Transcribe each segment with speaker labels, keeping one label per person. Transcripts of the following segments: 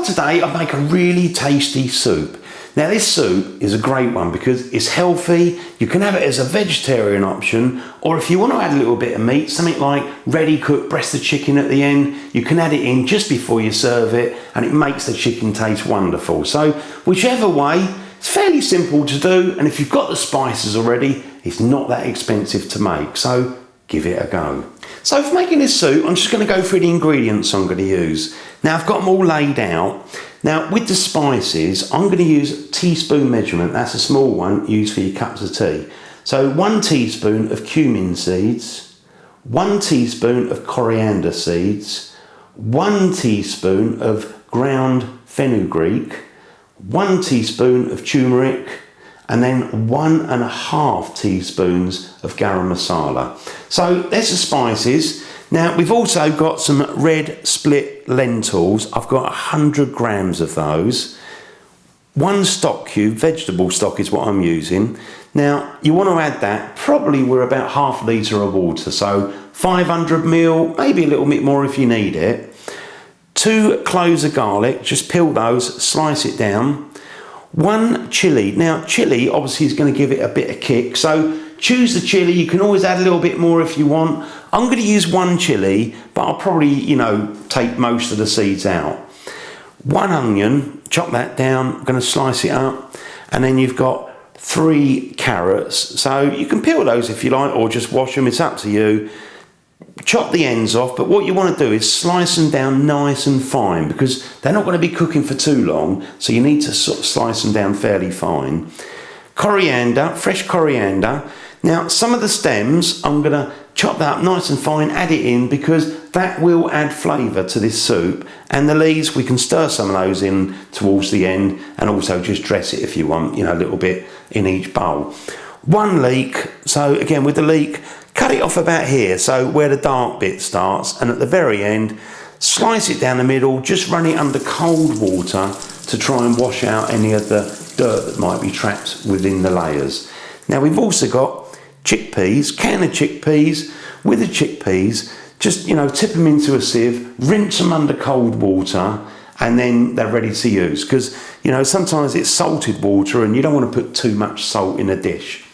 Speaker 1: today, I make a really tasty soup. Now this soup is a great one because it's healthy. You can have it as a vegetarian option, or if you want to add a little bit of meat, something like ready cooked breast of chicken at the end, you can add it in just before you serve it and it makes the chicken taste wonderful. So whichever way, it's fairly simple to do, and if you've got the spices already, it's not that expensive to make, so give it a go. So for making this soup, I'm just going to go through the ingredients I'm going to use. Now I've got them all laid out. Now with the spices, I'm going to use teaspoon measurement. That's a small one used for your cups of tea. So 1 teaspoon of cumin seeds, 1 teaspoon of coriander seeds, 1 teaspoon of ground fenugreek, 1 teaspoon of turmeric, and then 1.5 teaspoons of garam masala. So there's the spices. Now we've also got some red split lentils. I've got 100 grams of those. 1 stock cube, vegetable stock is what I'm using. Now you want to add that, probably we're about ½ litre of water, so 500 ml, maybe a little bit more if you need it. 2 cloves of garlic, just peel those, slice it down. 1 chilli. Now chilli obviously is going to give it a bit of kick, so choose the chilli. You can always add a little bit more if you want. I'm going to use 1 chilli, but I'll probably, take most of the seeds out. 1 onion, chop that down, I'm going to slice it up, and then you've got 3 carrots. So you can peel those if you like, or just wash them, it's up to you. Chop the ends off, but what you want to do is slice them down nice and fine, because they're not going to be cooking for too long, so you need to sort of slice them down fairly fine. Coriander, fresh coriander. Now some of the stems I'm going to chop that up nice and fine, add it in, because that will add flavour to this soup, and the leaves, we can stir some of those in towards the end, and also just dress it if you want, a little bit in each bowl. 1 leek, so again with the leek, cut it off about here, so where the dark bit starts, and at the very end, slice it down the middle, just run it under cold water to try and wash out any of the dirt that might be trapped within the layers. Now we've also got chickpeas, can of chickpeas. With the chickpeas, just tip them into a sieve, rinse them under cold water, and then they're ready to use, because sometimes it's salted water and you don't want to put too much salt in a dish.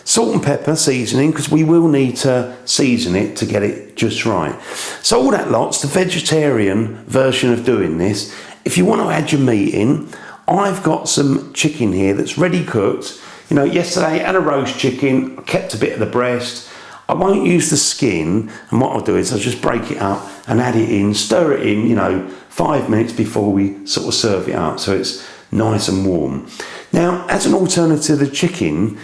Speaker 1: Salt and pepper seasoning, because we will need to season it to get it just right. So all that lot's the vegetarian version of doing this. If you want to add your meat in, I've got some chicken here that's ready cooked. Yesterday I had a roast chicken, I kept a bit of the breast. I won't use the skin, and what I'll do is I'll just break it up and add it in, stir it in, 5 minutes before we sort of serve it up, so it's nice and warm. Now, as an alternative to the chicken,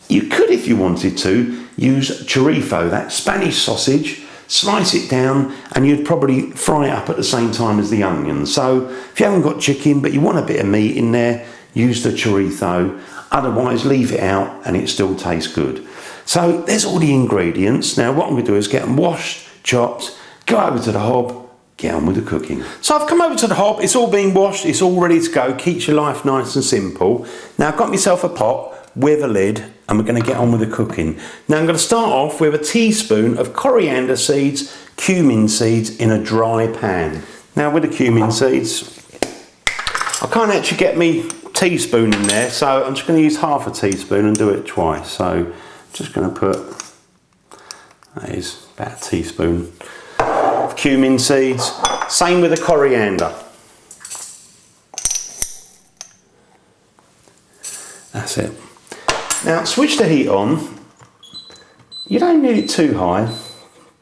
Speaker 1: you could, if you wanted to, use chorizo, that Spanish sausage, slice it down, and you'd probably fry it up at the same time as the onions. So if you haven't got chicken, but you want a bit of meat in there, use the chorizo. Otherwise, leave it out and it still tastes good. So there's all the ingredients. Now what I'm going to do is get them washed, chopped, go over to the hob, get on with the cooking. So I've come over to the hob, it's all been washed, it's all ready to go, keeps your life nice and simple. Now I've got myself a pot with a lid, and we're going to get on with the cooking. Now I'm going to start off with a teaspoon of coriander seeds, cumin seeds in a dry pan. Now with the cumin seeds, I can't actually get me teaspoon in there, so I'm just going to use ½ a teaspoon and do it twice. So just going to put, that is about a teaspoon of cumin seeds. Same with the coriander. That's it. Now switch the heat on. You don't need it too high,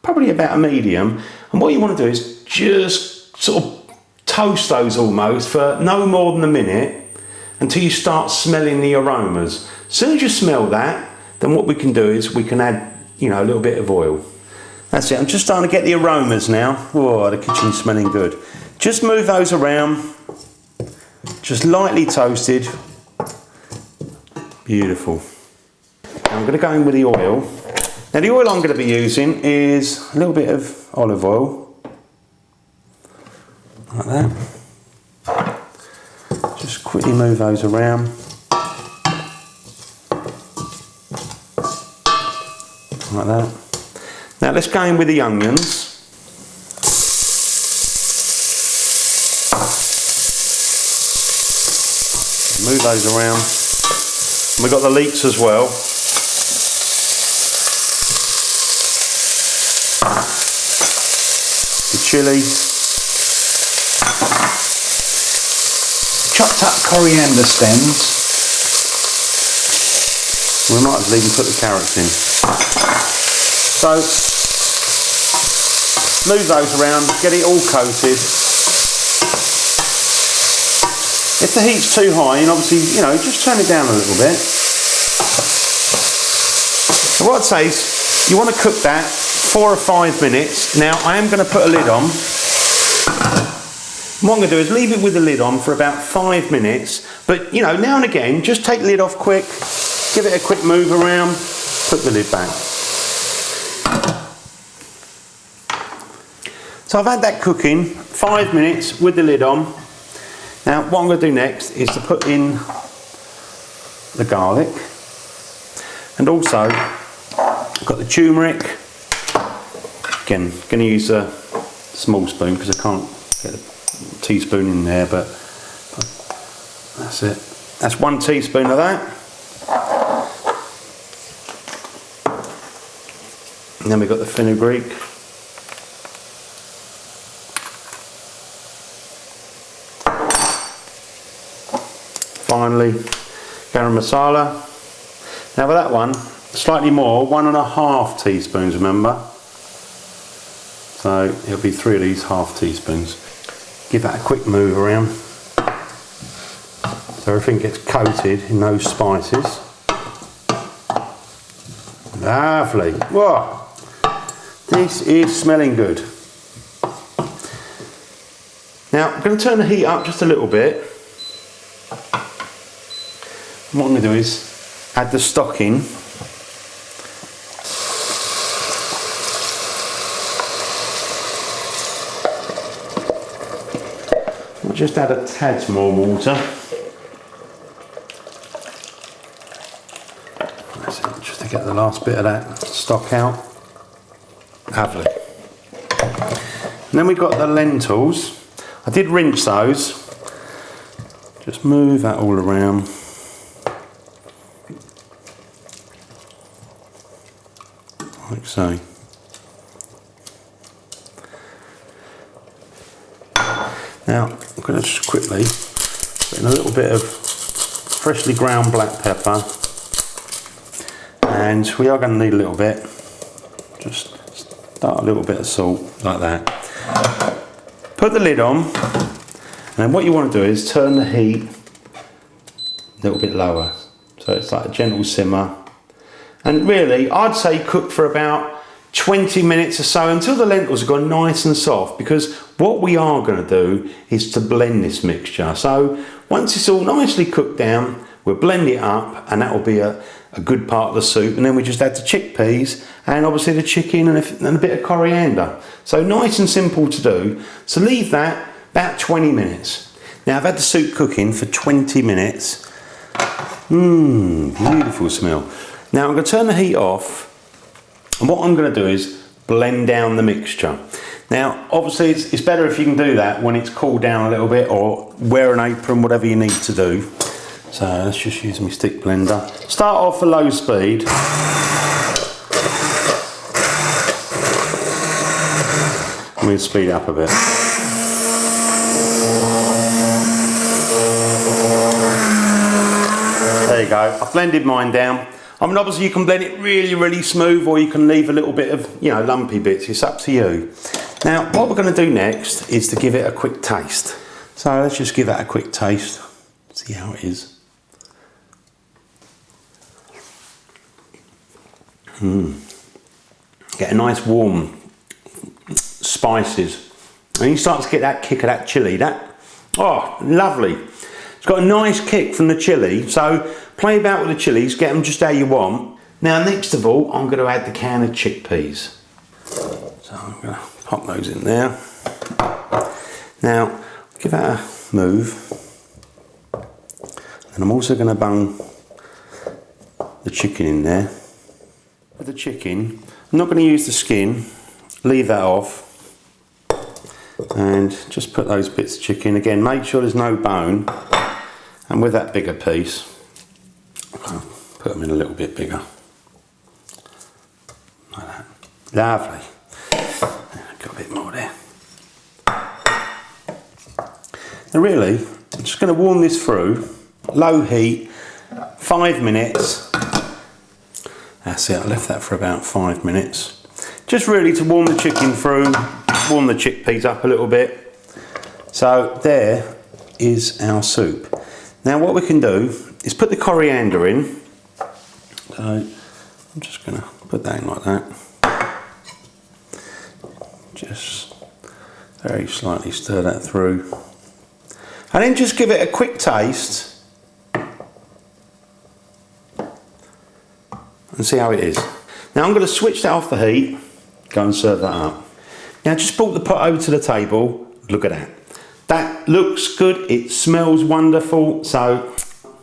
Speaker 1: probably about a medium. And what you want to do is just sort of toast those almost for no more than a minute until you start smelling the aromas. As soon as you smell that, then what we can do is we can add, a little bit of oil. That's it. I'm just starting to get the aromas now. Oh, the kitchen's smelling good. Just move those around, just lightly toasted. Beautiful. Now I'm going to go in with the oil. Now the oil I'm going to be using is a little bit of olive oil, like that. Just quickly move those around. Like that. Now let's go in with the onions. Move those around. And we've got the leeks as well. The chilli. Chopped up coriander stems. We might as well even put the carrots in. So, move those around, get it all coated. If the heat's too high, and obviously, you know, just turn it down a little bit. So what I'd say is, you want to cook that 4 or 5 minutes. Now, I am going to put a lid on. What I'm going to do is leave it with the lid on for about 5 minutes. But, you know, now and again, just take the lid off quick, give it a quick move around, put the lid back. So I've had that cooking 5 minutes with the lid on. Now what I'm going to do next is to put in the garlic, and also I've got the turmeric. Again, going to use a small spoon because I can't get a teaspoon in there, but that's it. That's 1 teaspoon of that. And then we've got the fenugreek. Finally, garam masala. Now for that one, slightly more, 1.5 teaspoons, remember. So it'll be 3 of these half teaspoons. Give that a quick move around so everything gets coated in those spices. Lovely. Whoa, this is smelling good. Now I'm going to turn the heat up just a little bit. What I'm going to do is add the stock in. I'll just add a tad more water. That's it, just to get the last bit of that stock out. Lovely. And then we've got the lentils. I did rinse those. Just move that all around. Like so. Now I'm going to just quickly put in a little bit of freshly ground black pepper, and we are going to need a little bit. Just start a little bit of salt like that. Put the lid on, and then what you want to do is turn the heat a little bit lower, so it's like a gentle simmer. And really, I'd say cook for about 20 minutes or so until the lentils have gone nice and soft, because what we are going to do is to blend this mixture. So once it's all nicely cooked down, we'll blend it up, and that will be a good part of the soup. And then we just add the chickpeas and obviously the chicken and a bit of coriander. So nice and simple to do. So leave that about 20 minutes. Now I've had the soup cooking for 20 minutes. Beautiful smell. Now I'm going to turn the heat off, and what I'm going to do is blend down the mixture. Now obviously it's better if you can do that when it's cooled down a little bit, or wear an apron, whatever you need to do. So let's just use my stick blender. Start off at low speed. I'm going to speed up a bit. There you go, I've blended mine down. I mean, obviously you can blend it really, really smooth, or you can leave a little bit of, you know, lumpy bits. It's up to you. Now, what we're going to do next is to give it a quick taste. So let's just give that a quick taste. See how it is. Get a nice warm spices. And you start to get that kick of that chilli. Oh, lovely. It's got a nice kick from the chilli, so play about with the chillies, get them just how you want. Now next of all, I'm going to add the can of chickpeas. So I'm going to pop those in there. Now, give that a move. And I'm also going to bung the chicken in there. With the chicken, I'm not going to use the skin, leave that off. And just put those bits of chicken, again, make sure there's no bone. And with that bigger piece, I'll put them in a little bit bigger. Like that. Lovely. Got a bit more there. Now really, I'm just going to warm this through, low heat, 5 minutes. That's it, I left that for about 5 minutes. Just really to warm the chicken through, warm the chickpeas up a little bit. So there is our soup. Now what we can do is put the coriander in. So I'm just going to put that in like that. Just very slightly stir that through. And then just give it a quick taste. And see how it is. Now I'm going to switch that off the heat. Go and serve that up. Now just brought the pot over to the table. Look at that. That looks good. It smells wonderful. So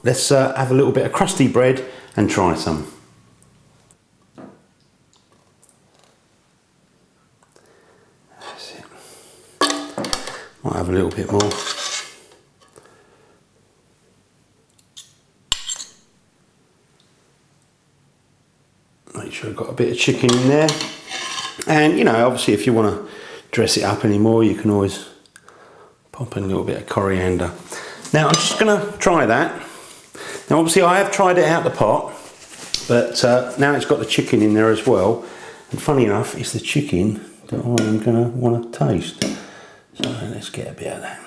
Speaker 1: let's have a little bit of crusty bread and try some. That's it. Might have a little bit more. Make sure I've got a bit of chicken in there. And you know, obviously if you want to dress it up anymore, you can always pop in a little bit of coriander. Now I'm just going to try that. Now obviously I have tried it out the pot, but now it's got the chicken in there as well. And funny enough, it's the chicken that I'm going to want to taste. So let's get a bit of that.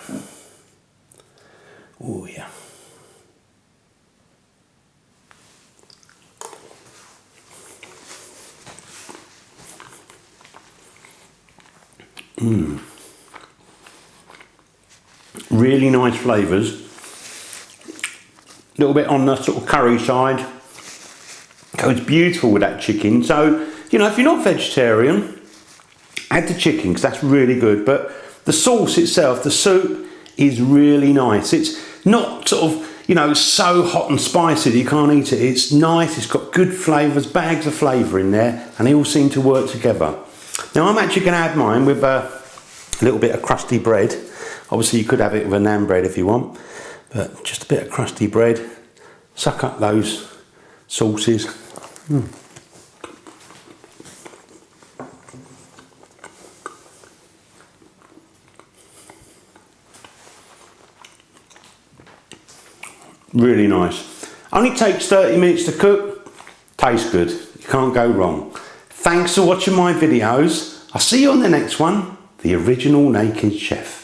Speaker 1: Oh yeah. Really nice flavours. A little bit on the sort of curry side. Goes beautiful with that chicken. So, you know, if you're not vegetarian, add the chicken because that's really good. But the sauce itself, the soup, is really nice. It's not sort of, you know, so hot and spicy that you can't eat it. It's nice, it's got good flavours, bags of flavour in there, and they all seem to work together. Now I'm actually going to add mine with a little bit of crusty bread. Obviously you could have it with a naan bread if you want, but just a bit of crusty bread. Suck up those sauces. Really nice. Only takes 30 minutes to cook. Tastes good. You can't go wrong. Thanks for watching my videos. I'll see you on the next one. The Original Naked Chef.